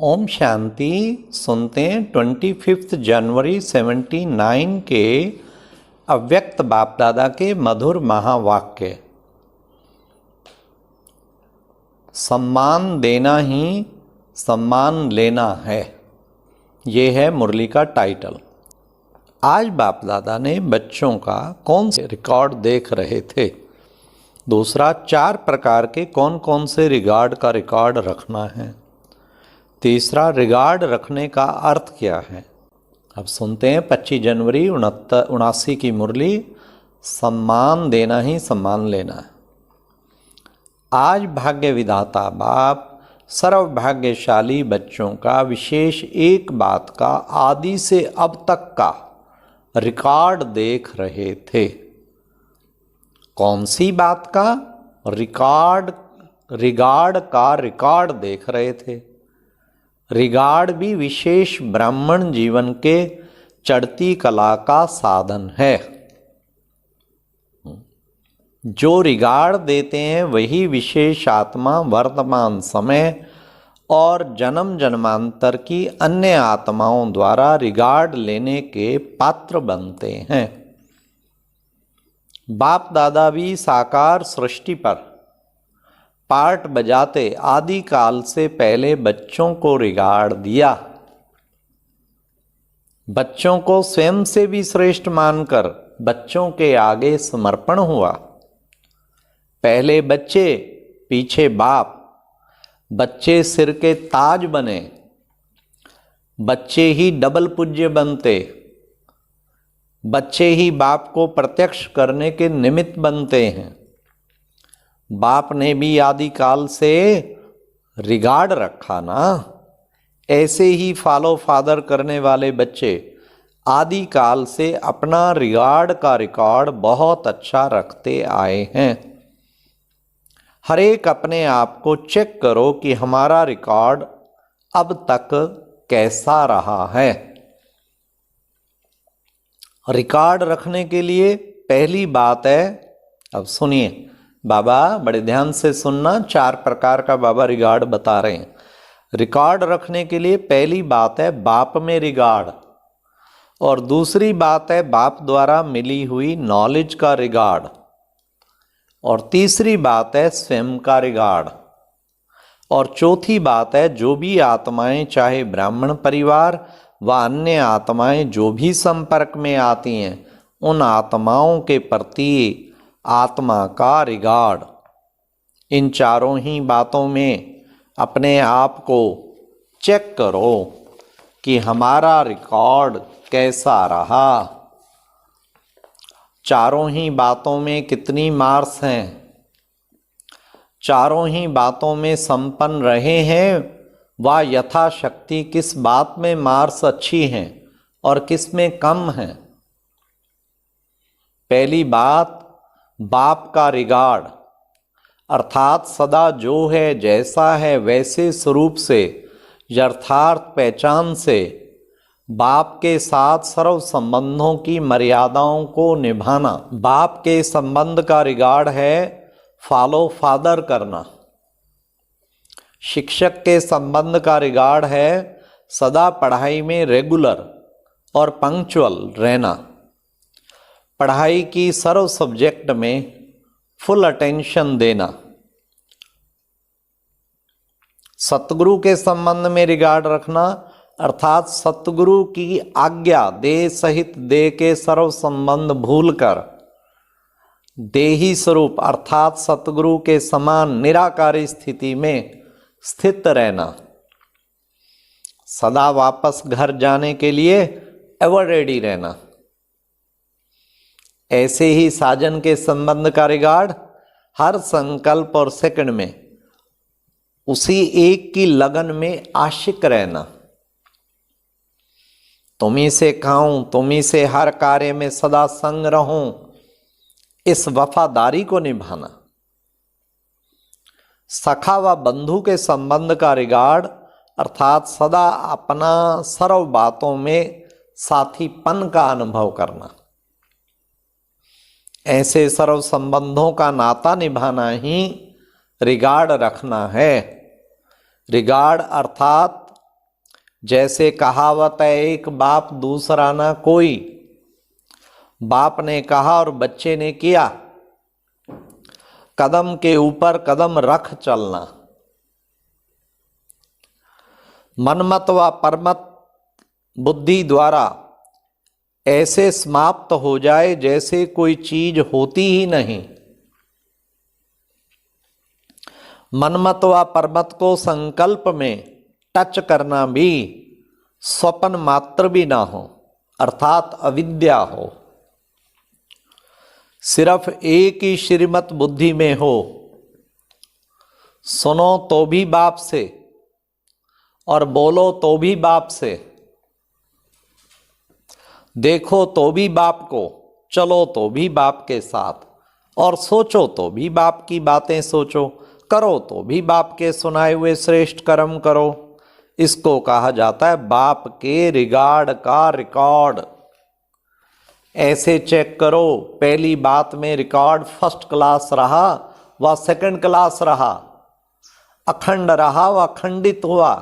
ओम शांति। सुनते हैं 25 जनवरी 79 के अव्यक्त बाप दादा के मधुर महावाक्य। सम्मान देना ही सम्मान लेना है, ये है मुरली का टाइटल। आज बाप दादा ने बच्चों का कौन से रिकॉर्ड देख रहे थे। दूसरा, 4 प्रकार के कौन कौन से रिगार्ड का रिकॉर्ड रखना है। तीसरा, रिगार्ड रखने का अर्थ क्या है। अब सुनते हैं 25 जनवरी 79 की मुरली। सम्मान देना ही सम्मान लेना है। आज भाग्य विधाता बाप सर्वभाग्यशाली बच्चों का विशेष एक बात का आदि से अब तक का रिकॉर्ड देख रहे थे। कौन सी बात का रिगार्ड का रिकॉर्ड देख रहे थे। रिगार्ड भी विशेष ब्राह्मण जीवन के चढ़ती कला का साधन है। जो रिगार्ड देते हैं वही विशेष आत्मा वर्तमान समय और जन्म जन्मांतर की अन्य आत्माओं द्वारा रिगार्ड लेने के पात्र बनते हैं। बाप दादा भी साकार सृष्टि पर पार्ट बजाते आदि काल से पहले बच्चों को रिगार्ड दिया। बच्चों को स्वयं से भी श्रेष्ठ मानकर बच्चों के आगे समर्पण हुआ। पहले बच्चे, पीछे बाप। बच्चे सिर के ताज बने, बच्चे ही डबल पूज्य बनते, बच्चे ही बाप को प्रत्यक्ष करने के निमित्त बनते हैं। बाप ने भी आदि काल से रिगार्ड रखा ना। ऐसे ही फॉलो फादर करने वाले बच्चे आदि काल से अपना रिगार्ड का रिकॉर्ड बहुत अच्छा रखते आए हैं। हर एक अपने आप को चेक करो कि हमारा रिकॉर्ड अब तक कैसा रहा है। रिकॉर्ड रखने के लिए पहली बात है, अब सुनिए बाबा, बड़े ध्यान से सुनना। 4 प्रकार का बाबा रिगार्ड बता रहे हैं। रिकॉर्ड रखने के लिए पहली बात है बाप में रिगार्ड, और दूसरी बात है बाप द्वारा मिली हुई नॉलेज का रिगार्ड, और तीसरी बात है स्वयं का रिगार्ड, और चौथी बात है जो भी आत्माएं, चाहे ब्राह्मण परिवार व अन्य आत्माएं जो भी संपर्क में आती हैं, उन आत्माओं के प्रति आत्मा का रिगार्ड। इन चारों ही बातों में अपने आप को चेक करो कि हमारा रिकॉर्ड कैसा रहा। चारों ही बातों में कितनी मार्क्स हैं, चारों ही बातों में संपन्न रहे हैं व यथाशक्ति किस बात में मार्क्स अच्छी हैं और किस में कम हैं। पहली बात, बाप का रिगार्ड, अर्थात सदा जो है जैसा है वैसे स्वरूप से यथार्थ पहचान से बाप के साथ सर्व संबंधों की मर्यादाओं को निभाना। बाप के संबंध का रिगार्ड है फॉलो फादर करना। शिक्षक के संबंध का रिगार्ड है सदा पढ़ाई में रेगुलर और पंक्चुअल रहना। पढ़ाई की सर्व सब्जेक्ट में फुल अटेंशन देना। सतगुरु के संबंध में रिगार्ड रखना, अर्थात सतगुरु की आज्ञा दे सहित दे के सर्व संबंध भूलकर देही स्वरूप अर्थात सतगुरु के समान निराकारी स्थिति में स्थित रहना। सदा वापस घर जाने के लिए एवर रेडी रहना। ऐसे ही साजन के संबंध का रिगार्ड, हर संकल्प और सेकंड में उसी एक की लगन में आशिक रहना। तुम्ही से खाऊं, तुम्ही से हर कार्य में सदा संग रहूं, इस वफादारी को निभाना। सखा व बंधु के संबंध का रिगार्ड, अर्थात सदा अपना सर्व बातों में साथीपन का अनुभव करना। ऐसे सर्व संबंधों का नाता निभाना ही रिगार्ड रखना है। रिगार्ड अर्थात जैसे कहावत है, एक बाप दूसरा ना कोई। बाप ने कहा और बच्चे ने किया, कदम के ऊपर कदम रख चलना। मनमत व परमत बुद्धि द्वारा ऐसे समाप्त हो जाए जैसे कोई चीज होती ही नहीं। मनमत व परमत को संकल्प में टच करना भी स्वप्न मात्र भी ना हो, अर्थात अविद्या हो। सिर्फ एक ही श्रीमत बुद्धि में हो, सुनो तो भी बाप से और बोलो तो भी बाप से, देखो तो भी बाप को, चलो तो भी बाप के साथ, और सोचो तो भी बाप की बातें सोचो, करो तो भी बाप के सुनाए हुए श्रेष्ठ कर्म करो। इसको कहा जाता है बाप के रिगार्ड का रिकॉर्ड। ऐसे चेक करो, पहली बात में रिकॉर्ड फर्स्ट क्लास रहा व सेकंड क्लास रहा, अखंड रहा व अखंडित हुआ,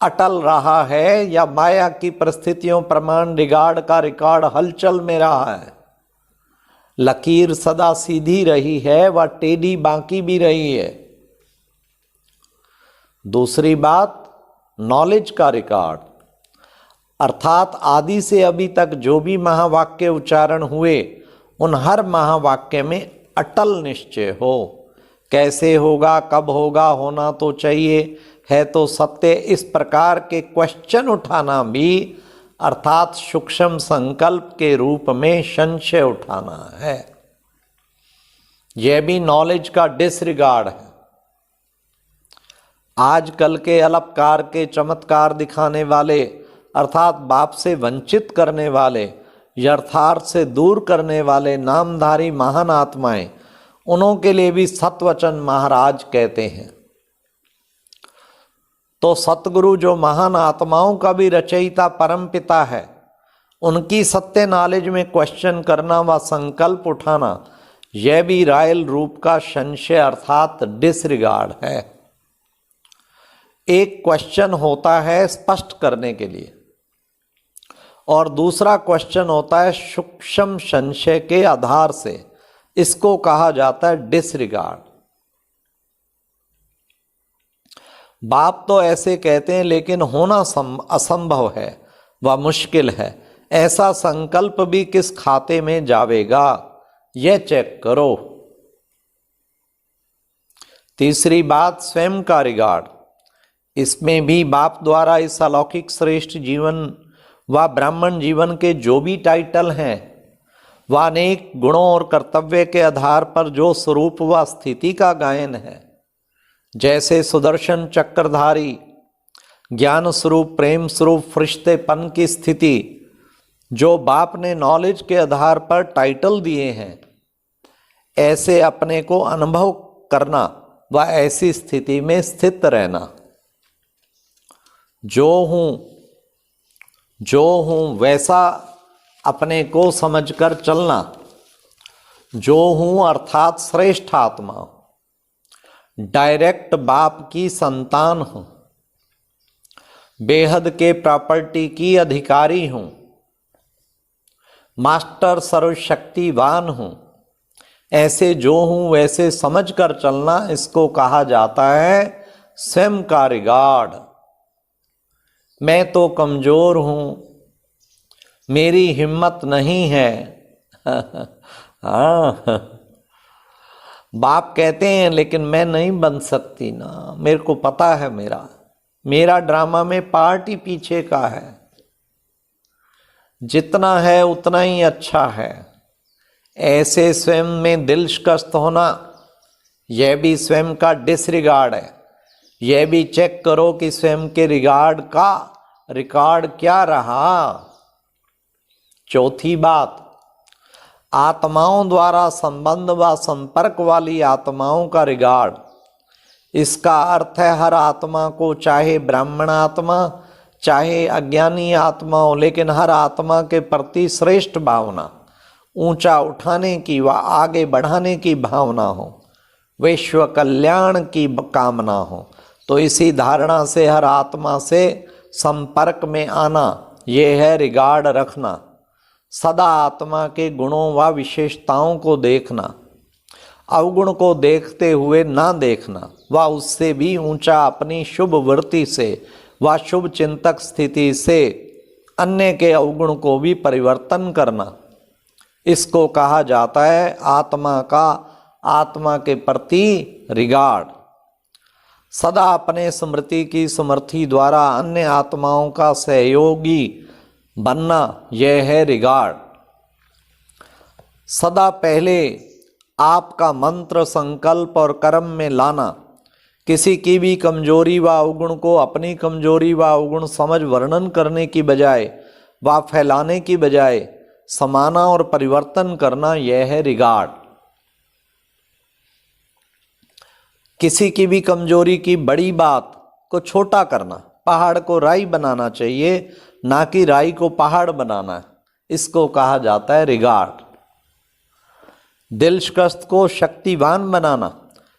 अटल रहा है या माया की परिस्थितियों प्रमाण रिगार्ड का रिकॉर्ड हलचल में रहा है। लकीर सदा सीधी रही है व टेढ़ी बांकी भी रही है। दूसरी बात, नॉलेज का रिकॉर्ड, अर्थात आदि से अभी तक जो भी महावाक्य उच्चारण हुए उन हर महावाक्य में अटल निश्चय हो। कैसे होगा, कब होगा, होना तो चाहिए, है तो सत्य, इस प्रकार के क्वेश्चन उठाना भी अर्थात सूक्ष्म संकल्प के रूप में संशय उठाना है। यह भी नॉलेज का डिसरिगार्ड है। आजकल के अलपकार के चमत्कार दिखाने वाले अर्थात बाप से वंचित करने वाले, यथार्थ से दूर करने वाले नामधारी महान आत्माएं, उन्हों के लिए भी सतवचन महाराज कहते हैं। तो सतगुरु जो महान आत्माओं का भी रचयिता परम पिता है, उनकी सत्य नॉलेज में क्वेश्चन करना व संकल्प उठाना, यह भी रायल रूप का संशय अर्थात डिसरिगार्ड है। एक क्वेश्चन होता है स्पष्ट करने के लिए और दूसरा क्वेश्चन होता है सूक्ष्म संशय के आधार से। इसको कहा जाता है डिसरिगार्ड। बाप तो ऐसे कहते हैं, लेकिन होना असंभव है व मुश्किल है। ऐसा संकल्प भी किस खाते में जावेगा, यह चेक करो। तीसरी बात, स्वयं का रिगार्ड। इसमें भी बाप द्वारा इस अलौकिक श्रेष्ठ जीवन व ब्राह्मण जीवन के जो भी टाइटल हैं व अनेक गुणों और कर्तव्य के आधार पर जो स्वरूप व स्थिति का गायन है, जैसे सुदर्शन चक्रधारी, ज्ञान स्वरूप, प्रेम स्वरूप, फरिश्तेपन की स्थिति, जो बाप ने नॉलेज के आधार पर टाइटल दिए हैं, ऐसे अपने को अनुभव करना व ऐसी स्थिति में स्थित रहना। जो हूँ वैसा अपने को समझकर चलना। जो हूँ अर्थात श्रेष्ठ आत्मा, डायरेक्ट बाप की संतान हूँ, बेहद के प्रॉपर्टी की अधिकारी हूँ, मास्टर सर्वशक्तिवान हूँ। ऐसे जो हूँ वैसे समझकर चलना, इसको कहा जाता है स्वयं का रिगार्ड। मैं तो कमजोर हूँ, मेरी हिम्मत नहीं है। हाँ, बाप कहते हैं लेकिन मैं नहीं बन सकती ना, मेरे को पता है मेरा ड्रामा में पार्ट ही पीछे का है, जितना है उतना ही अच्छा है। ऐसे स्वयं में दिल शिकस्त होना, यह भी स्वयं का डिसरिगार्ड है। यह भी चेक करो कि स्वयं के रिगार्ड का रिकॉर्ड क्या रहा। चौथी बात, आत्माओं द्वारा संबंध व संपर्क वाली आत्माओं का रिगार्ड। इसका अर्थ है हर आत्मा को, चाहे ब्राह्मण आत्मा चाहे अज्ञानी आत्मा हो, लेकिन हर आत्मा के प्रति श्रेष्ठ भावना, ऊंचा उठाने की व आगे बढ़ाने की भावना हो, विश्व कल्याण की कामना हो। तो इसी धारणा से हर आत्मा से संपर्क में आना, यह है रिगार्ड रखना। सदा आत्मा के गुणों व विशेषताओं को देखना, अवगुण को देखते हुए ना देखना, व उससे भी ऊंचा अपनी शुभ वृत्ति से व शुभ चिंतक स्थिति से अन्य के अवगुण को भी परिवर्तन करना, इसको कहा जाता है आत्मा के प्रति रिगार्ड। सदा अपने स्मृति की समर्थी द्वारा अन्य आत्माओं का सहयोगी बनना, यह है रिगार्ड। सदा पहले आपका मंत्र, संकल्प और कर्म में लाना, किसी की भी कमजोरी व अवगुण को अपनी कमजोरी व अवगुण समझ वर्णन करने की बजाय व फैलाने की बजाय समाना और परिवर्तन करना, यह है रिगार्ड। किसी की भी कमजोरी की बड़ी बात को छोटा करना, पहाड़ को राई बनाना चाहिए, ना कि राई को पहाड़ बनाना है, इसको कहा जाता है रिगार्ड। दिलशकस्त को शक्तिवान बनाना,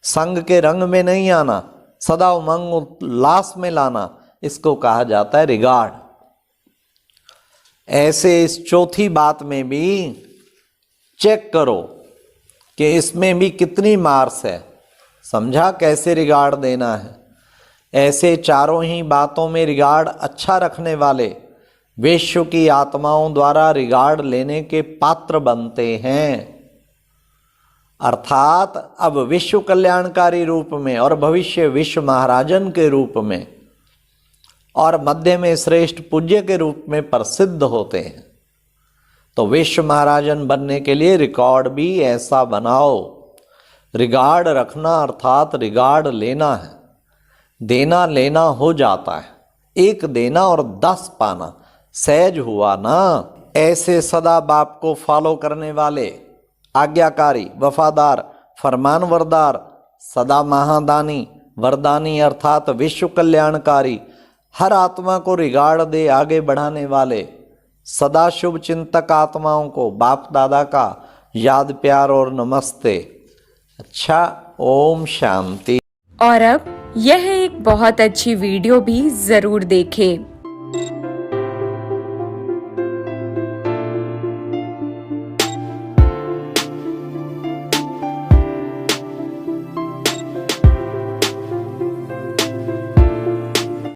संग के रंग में नहीं आना, सदा उमंग उल्लास में लाना, इसको कहा जाता है रिगार्ड। ऐसे इस चौथी बात में भी चेक करो कि इसमें भी कितनी मार्क्स है, समझा कैसे रिगार्ड देना है। ऐसे चारों ही बातों में रिगार्ड अच्छा रखने वाले विश्व की आत्माओं द्वारा रिगार्ड लेने के पात्र बनते हैं। अर्थात अब विश्व कल्याणकारी रूप में और भविष्य विश्व महाराजन के रूप में और मध्य में श्रेष्ठ पूज्य के रूप में प्रसिद्ध होते हैं। तो विश्व महाराजन बनने के लिए रिकॉर्ड भी ऐसा बनाओ। रिगार्ड रखना अर्थात रिगार्ड लेना है, देना लेना हो जाता है, एक देना और 10 पाना, सहज हुआ ना। ऐसे सदा बाप को फॉलो करने वाले, आज्ञाकारी, वफादार, फरमानवरदार, सदा महादानी, वरदानी अर्थात विश्व कल्याणकारी, हर आत्मा को रिगार्ड दे आगे बढ़ाने वाले, सदा शुभ चिंतक आत्माओं को बाप दादा का याद, प्यार और नमस्ते। अच्छा, ओम शांति। और अब यह एक बहुत अच्छी वीडियो भी जरूर देखें।